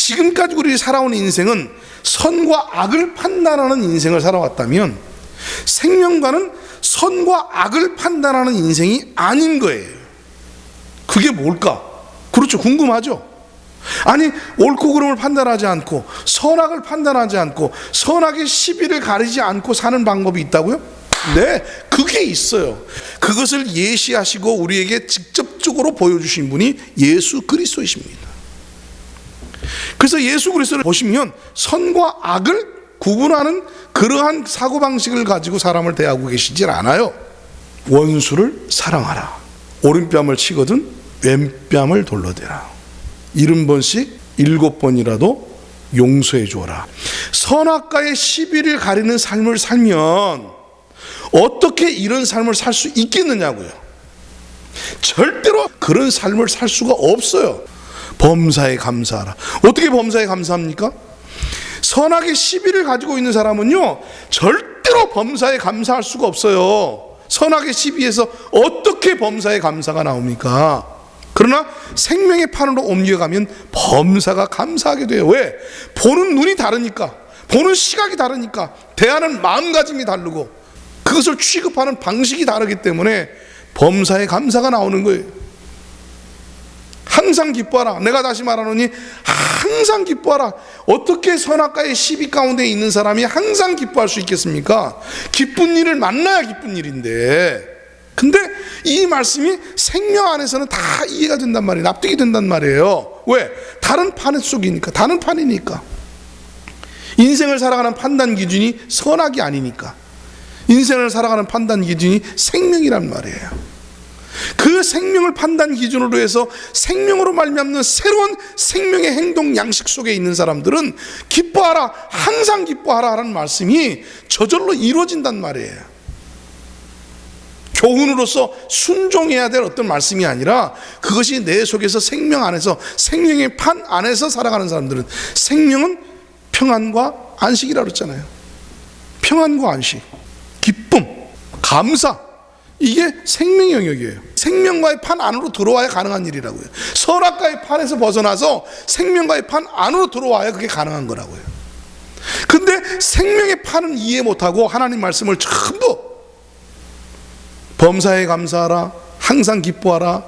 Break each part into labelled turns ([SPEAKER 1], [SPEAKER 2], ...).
[SPEAKER 1] 지금까지 우리 살아온 인생은 선과 악을 판단하는 인생을 살아왔다면 생명과는 선과 악을 판단하는 인생이 아닌 거예요. 그게 뭘까? 그렇죠. 궁금하죠? 아니, 옳고 그름을 판단하지 않고 선악을 판단하지 않고 선악의 시비를 가리지 않고 사는 방법이 있다고요? 네, 그게 있어요. 그것을 예시하시고 우리에게 직접적으로 보여주신 분이 예수 그리스도이십니다. 그래서 예수 그리스도를 보시면 선과 악을 구분하는 그러한 사고방식을 가지고 사람을 대하고 계시질 않아요. 원수를 사랑하라. 오른뺨을 치거든 왼뺨을 돌려대라. 70번씩 7번이라도 용서해 주어라. 선악과의 시비를 가리는 삶을 살면 어떻게 이런 삶을 살 수 있겠느냐고요. 절대로 그런 삶을 살 수가 없어요. 범사에 감사하라. 어떻게 범사에 감사합니까? 선악의 시비를 가지고 있는 사람은요, 절대로 범사에 감사할 수가 없어요. 선악의 시비에서 어떻게 범사에 감사가 나옵니까? 그러나 생명의 판으로 옮겨가면 범사가 감사하게 돼요. 왜? 보는 눈이 다르니까, 보는 시각이 다르니까, 대하는 마음가짐이 다르고 그것을 취급하는 방식이 다르기 때문에 범사에 감사가 나오는 거예요. 항상 기뻐하라. 내가 다시 말하노니 항상 기뻐하라. 어떻게 선악과의 시비 가운데 있는 사람이 항상 기뻐할 수 있겠습니까? 기쁜 일을 만나야 기쁜 일인데, 근데 이 말씀이 생명 안에서는 다 이해가 된단 말이에요. 납득이 된단 말이에요. 왜? 다른 판 속이니까, 다른 판이니까. 인생을 살아가는 판단 기준이 선악이 아니니까. 인생을 살아가는 판단 기준이 생명이란 말이에요. 그 생명을 판단 기준으로 해서 생명으로 말미암는 새로운 생명의 행동 양식 속에 있는 사람들은 기뻐하라, 항상 기뻐하라 라는 말씀이 저절로 이루어진단 말이에요. 교훈으로서 순종해야 될 어떤 말씀이 아니라 그것이 내 속에서 생명 안에서, 생명의 판 안에서 살아가는 사람들은, 생명은 평안과 안식이라고 그랬잖아요. 평안과 안식, 기쁨, 감사, 이게 생명의 영역이에요. 생명과의 판 안으로 들어와야 가능한 일이라고요. 선악과의 판에서 벗어나서 생명과의 판 안으로 들어와야 그게 가능한 거라고요. 근데 생명의 판은 이해 못하고 하나님 말씀을 전부 범사에 감사하라, 항상 기뻐하라,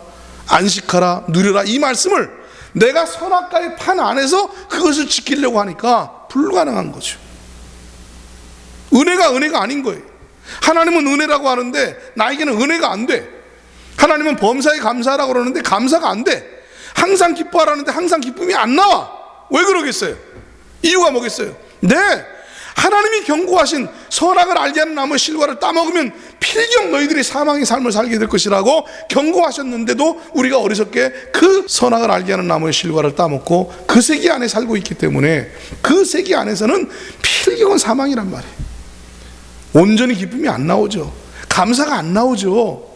[SPEAKER 1] 안식하라, 누려라, 이 말씀을 내가 선악과의 판 안에서 그것을 지키려고 하니까 불가능한 거죠. 은혜가 아닌 거예요. 하나님은 은혜라고 하는데 나에게는 은혜가 안 돼. 하나님은 범사에 감사하라고 그러는데 감사가 안 돼. 항상 기뻐하라는데 항상 기쁨이 안 나와. 왜 그러겠어요? 이유가 뭐겠어요? 네, 하나님이 경고하신 선악을 알게 하는 나무의 실과를 따먹으면 필경 너희들이 사망의 삶을 살게 될 것이라고 경고하셨는데도 우리가 어리석게 그 선악을 알게 하는 나무의 실과를 따먹고 그 세계 안에 살고 있기 때문에 그 세계 안에서는 필경은 사망이란 말이에요. 온전히 기쁨이 안 나오죠. 감사가 안 나오죠.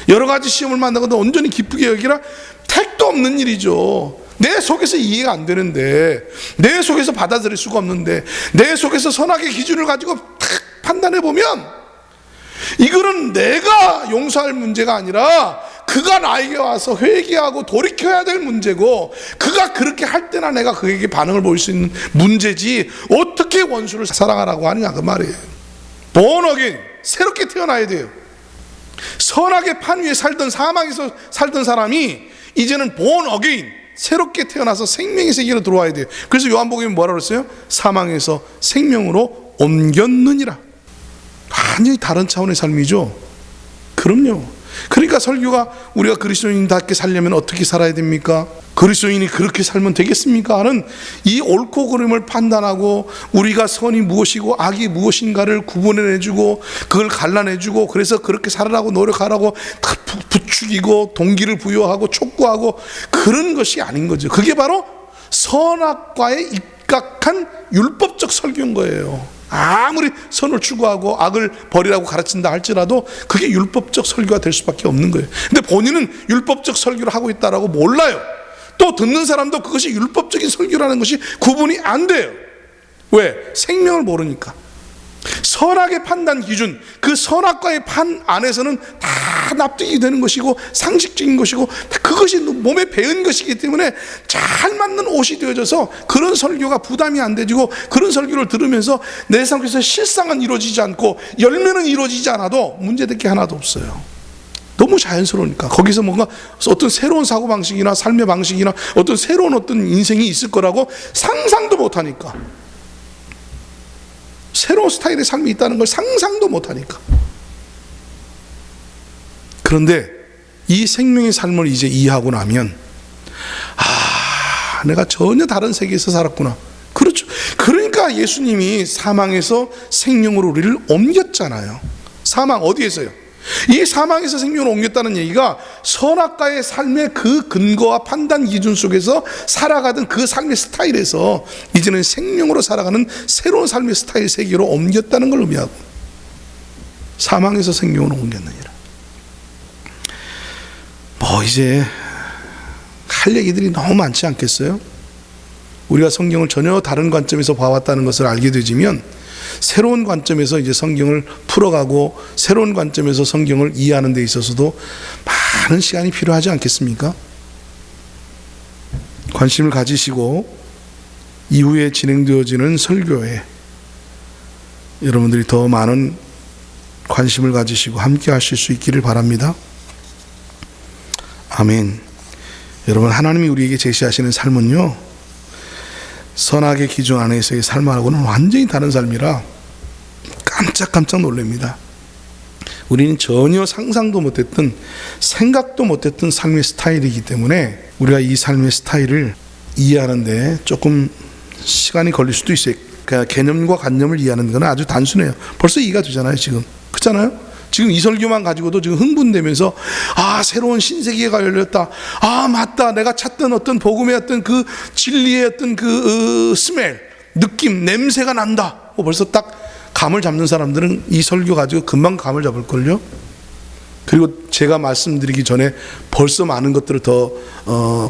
[SPEAKER 1] 여러 가지 시험을 만나고도 온전히 기쁘게 여기라 택도 없는 일이죠. 내 속에서 이해가 안 되는데, 내 속에서 받아들일 수가 없는데, 내 속에서 선악의 기준을 가지고 탁 판단해 보면 이거는 내가 용서할 문제가 아니라 그가 나에게 와서 회개하고 돌이켜야 될 문제고, 그가 그렇게 할 때나 내가 그에게 반응을 보일 수 있는 문제지 어떻게 원수를 사랑하라고 하느냐 그 말이에요. born again, 새롭게 태어나야 돼요. 선악의 판 위에 살던, 사망에서 살던 사람이 이제는 born again, 새롭게 태어나서 생명의 세계로 들어와야 돼요. 그래서 요한복음에 뭐라고 했어요? 사망에서 생명으로 옮겼느니라. 완전히 다른 차원의 삶이죠. 그럼요. 그러니까 설교가 우리가 그리스도인답게 살려면 어떻게 살아야 됩니까? 그리스도인이 그렇게 살면 되겠습니까? 하는 이 옳고 그름을 판단하고 우리가 선이 무엇이고 악이 무엇인가를 구분해내주고 그걸 갈라내주고, 그래서 그렇게 살아라고 노력하라고 다 부추기고 동기를 부여하고 촉구하고 그런 것이 아닌 거죠. 그게 바로 선악과에 입각한 율법적 설교인 거예요. 아무리 선을 추구하고 악을 버리라고 가르친다 할지라도 그게 율법적 설교가 될 수밖에 없는 거예요. 근데 본인은 율법적 설교를 하고 있다라고 몰라요. 또 듣는 사람도 그것이 율법적인 설교라는 것이 구분이 안 돼요. 왜? 생명을 모르니까. 선악의 판단 기준, 그 선악과의 판 안에서는 다 납득이 되는 것이고 상식적인 것이고 그것이 몸에 배은 것이기 때문에 잘 맞는 옷이 되어져서 그런 설교가 부담이 안 되지고 그런 설교를 들으면서 내 삶에서 실상은 이루어지지 않고 열매는 이루어지지 않아도 문제될 게 하나도 없어요. 너무 자연스러우니까. 거기서 뭔가 어떤 새로운 사고방식이나 삶의 방식이나 어떤 새로운 어떤 인생이 있을 거라고 상상도 못하니까, 새로운 스타일의 삶이 있다는 걸 상상도 못하니까. 그런데 이 생명의 삶을 이제 이해하고 나면 내가 전혀 다른 세계에서 살았구나. 그렇죠. 그러니까 예수님이 사망에서 생명으로 우리를 옮겼잖아요. 사망 어디에서요? 이 사망에서 생명으로 옮겼다는 얘기가 선악과의 삶의 그 근거와 판단 기준 속에서 살아가던 그 삶의 스타일에서 이제는 생명으로 살아가는 새로운 삶의 스타일 세계로 옮겼다는 걸 의미하고, 사망에서 생명으로 옮겼느니라. 이제 할 얘기들이 너무 많지 않겠어요? 우리가 성경을 전혀 다른 관점에서 봐왔다는 것을 알게 되지면 새로운 관점에서 이제 성경을 풀어가고 새로운 관점에서 성경을 이해하는 데 있어서도 많은 시간이 필요하지 않겠습니까? 관심을 가지시고 이후에 진행되어지는 설교에 여러분들이 더 많은 관심을 가지시고 함께 하실 수 있기를 바랍니다. 아멘. 여러분, 하나님이 우리에게 제시하시는 삶은요, 선악의 기준 안에서의 삶하고는 완전히 다른 삶이라 깜짝깜짝 놀랍니다. 우리는 전혀 상상도 못했던, 생각도 못했던 삶의 스타일이기 때문에 우리가 이 삶의 스타일을 이해하는데 조금 시간이 걸릴 수도 있어요. 그러니까 개념과 관념을 이해하는 건 아주 단순해요. 벌써 이해가 되잖아요. 지금 그렇잖아요. 지금 이 설교만 가지고도 지금 흥분되면서 새로운 신세계가 열렸다, 맞다, 내가 찾던 어떤 복음의 어떤 그 진리의 어떤 그 스멜, 느낌, 냄새가 난다, 벌써 딱 감을 잡는 사람들은 이 설교 가지고 금방 감을 잡을걸요. 그리고 제가 말씀드리기 전에 벌써 많은 것들을 더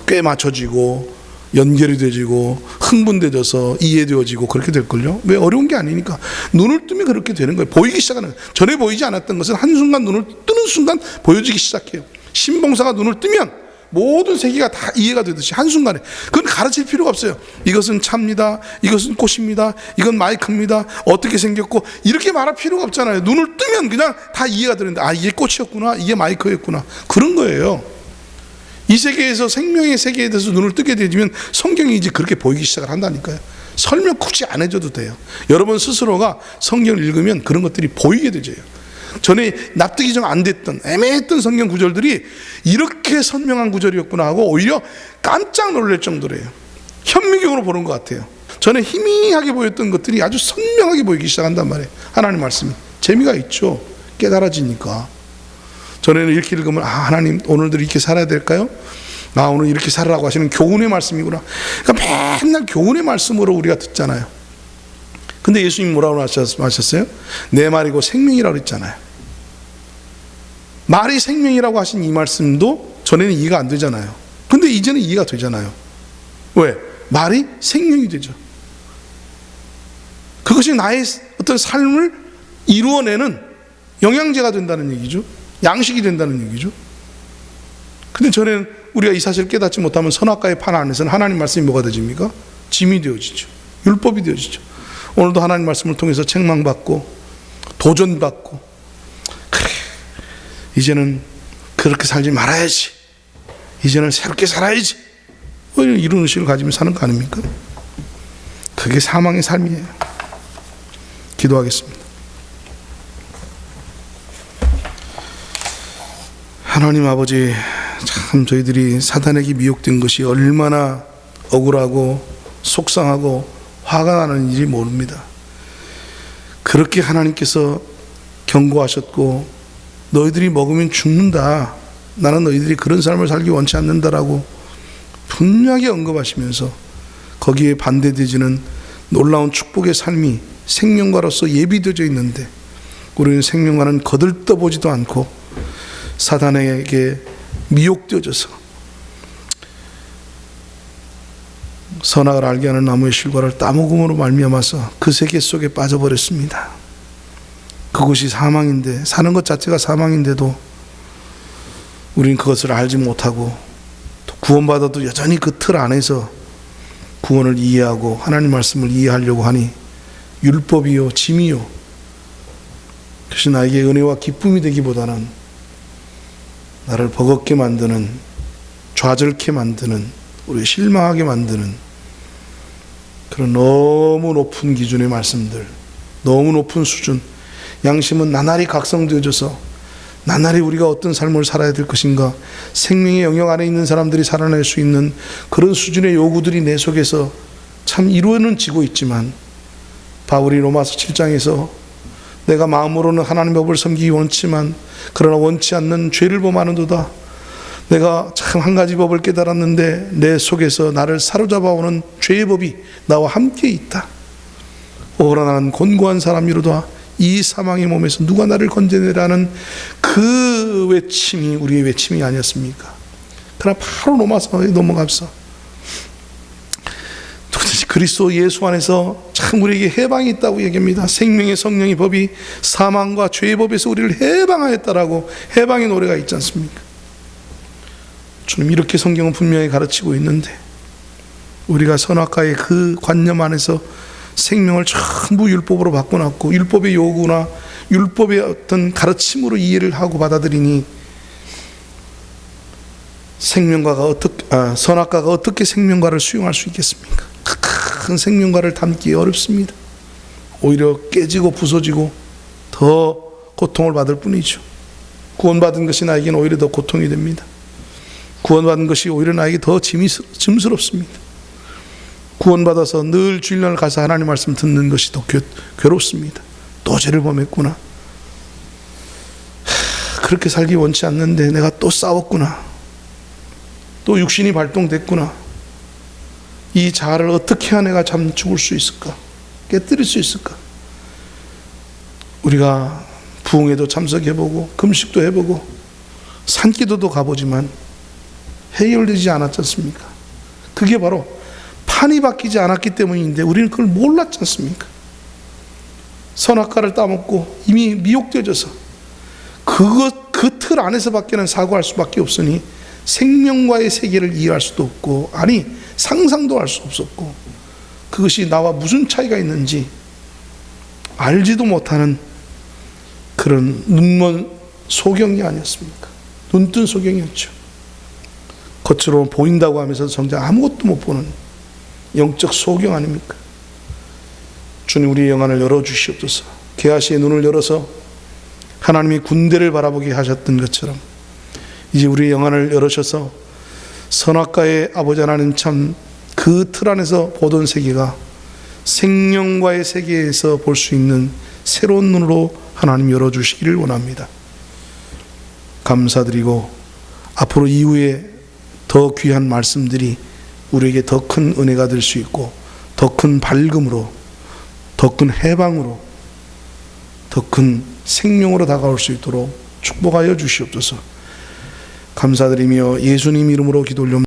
[SPEAKER 1] 꽤 맞춰지고 연결이 되지고 흥분되어서 이해되어지고 그렇게 될걸요. 왜? 어려운 게 아니니까. 눈을 뜨면 그렇게 되는 거예요. 보이기 시작하는 거예요. 전에 보이지 않았던 것은 한순간 눈을 뜨는 순간 보여지기 시작해요. 신봉사가 눈을 뜨면 모든 세계가 다 이해가 되듯이 한순간에. 그건 가르칠 필요가 없어요. 이것은 차입니다, 이것은 꽃입니다, 이건 마이크입니다, 어떻게 생겼고 이렇게 말할 필요가 없잖아요. 눈을 뜨면 그냥 다 이해가 되는데 이게 꽃이었구나, 이게 마이크였구나, 그런 거예요. 이 세계에서 생명의 세계에 대해서 눈을 뜨게 되면 성경이 이제 그렇게 보이기 시작을 한다니까요. 설명 굳이 안 해줘도 돼요. 여러분 스스로가 성경을 읽으면 그런 것들이 보이게 되죠. 전에 납득이 좀 안 됐던 애매했던 성경 구절들이 이렇게 선명한 구절이었구나 하고 오히려 깜짝 놀랄 정도래요. 현미경으로 보는 것 같아요. 전에 희미하게 보였던 것들이 아주 선명하게 보이기 시작한단 말이에요. 하나님 말씀이 재미가 있죠. 깨달아지니까. 전에는 이렇게 읽으면 하나님 오늘도 이렇게 살아야 될까요? 오늘 이렇게 살아라고 하시는 교훈의 말씀이구나. 그러니까 맨날 교훈의 말씀으로 우리가 듣잖아요. 근데 예수님 뭐라고 하셨어요? 내 말이고 생명이라고 했잖아요. 말이 생명이라고 하신 이 말씀도 전에는 이해가 안 되잖아요. 근데 이제는 이해가 되잖아요. 왜? 말이 생명이 되죠. 그것이 나의 어떤 삶을 이루어내는 영양제가 된다는 얘기죠. 양식이 된다는 얘기죠. 근데 전에는 우리가 이 사실을 깨닫지 못하면 선악과의 판 안에서는 하나님 말씀이 뭐가 되집니까? 짐이 되어지죠. 율법이 되어지죠. 오늘도 하나님 말씀을 통해서 책망받고 도전받고, 그래 이제는 그렇게 살지 말아야지, 이제는 새롭게 살아야지, 이런 의식을 가지며 사는 거 아닙니까? 그게 사망의 삶이에요. 기도하겠습니다. 하나님 아버지, 참 저희들이 사단에게 미혹된 것이 얼마나 억울하고 속상하고 화가 나는 일이 모릅니다. 그렇게 하나님께서 경고하셨고 너희들이 먹으면 죽는다, 나는 너희들이 그런 삶을 살기 원치 않는다라고 분명하게 언급하시면서 거기에 반대되지는 놀라운 축복의 삶이 생명과로서 예비되어져 있는데 우리는 생명과는 거들떠보지도 않고 사단에게 미혹되어져서 선악을 알게 하는 나무의 실과를 따먹음으로 말미암아서 그 세계 속에 빠져버렸습니다. 그것이 사망인데, 사는 것 자체가 사망인데도 우리는 그것을 알지 못하고 또 구원받아도 여전히 그 틀 안에서 구원을 이해하고 하나님 말씀을 이해하려고 하니 율법이요 짐이요, 그것이 나에게 은혜와 기쁨이 되기보다는 나를 버겁게 만드는, 좌절케 만드는, 우리 실망하게 만드는 그런 너무 높은 기준의 말씀들, 너무 높은 수준, 양심은 나날이 각성되어져서 나날이 우리가 어떤 삶을 살아야 될 것인가, 생명의 영역 안에 있는 사람들이 살아낼 수 있는 그런 수준의 요구들이 내 속에서 참 이루어지고 있지만, 바울이 로마서 7장에서 내가 마음으로는 하나님의 법을 섬기기 원치만 그러나 원치 않는 죄를 범하는도다, 내가 참 한 가지 법을 깨달았는데 내 속에서 나를 사로잡아오는 죄의 법이 나와 함께 있다. 오라 나는 곤고한 사람이로다. 이 사망의 몸에서 누가 나를 건져내라는 그 외침이 우리의 외침이 아니었습니까? 그러나 바로 로마서에 넘어가서 그리스도 예수 안에서 참 우리에게 해방이 있다고 얘기합니다. 생명의 성령의 법이 사망과 죄의 법에서 우리를 해방하였다라고 해방의 노래가 있지 않습니까? 주님, 이렇게 성경은 분명히 가르치고 있는데 우리가 선악과의 그 관념 안에서 생명을 전부 율법으로 바꿔놨고 율법의 요구나 율법의 어떤 가르침으로 이해를 하고 받아들이니 선악과가 어떻게 생명과를 수용할 수 있겠습니까? 큰 생명과를 담기 어렵습니다. 오히려 깨지고 부서지고 더 고통을 받을 뿐이죠. 구원받은 것이 나에게는 오히려 더 고통이 됩니다. 구원받은 것이 오히려 나에게 더 짐스럽습니다. 구원받아서 늘 주일날 가서 하나님 말씀 듣는 것이 더 괴롭습니다. 또 죄를 범했구나, 그렇게 살기 원치 않는데 내가 또 싸웠구나, 또 육신이 발동됐구나, 이 자아를 어떻게 해야 내가 참 죽을 수 있을까, 깨뜨릴 수 있을까. 우리가 부흥회도 참석해보고 금식도 해보고 산기도도 가보지만 해결되지 않았지 않습니까? 그게 바로 판이 바뀌지 않았기 때문인데 우리는 그걸 몰랐지 않습니까? 선악과를 따먹고 이미 미혹되어져서 그 틀 안에서밖에는 사고할 수밖에 없으니 생명과의 세계를 이해할 수도 없고, 아니 상상도 할 수 없었고, 그것이 나와 무슨 차이가 있는지 알지도 못하는 그런 눈먼 소경이 아니었습니까? 눈뜬 소경이었죠. 겉으로 보인다고 하면서 정작 아무것도 못 보는 영적 소경 아닙니까? 주님, 우리의 영안을 열어주시옵소서. 게하시의 눈을 열어서 하나님이 군대를 바라보게 하셨던 것처럼 이제 우리의 영안을 열으셔서 선악과의 아버지 하나님 참 그 틀 안에서 보던 세계가 생명과의 세계에서 볼 수 있는 새로운 눈으로 하나님 열어주시기를 원합니다. 감사드리고 앞으로 이후에 더 귀한 말씀들이 우리에게 더 큰 은혜가 될 수 있고 더 큰 밝음으로, 더 큰 해방으로, 더 큰 생명으로 다가올 수 있도록 축복하여 주시옵소서. 감사드리며 예수님 이름으로 기도 올려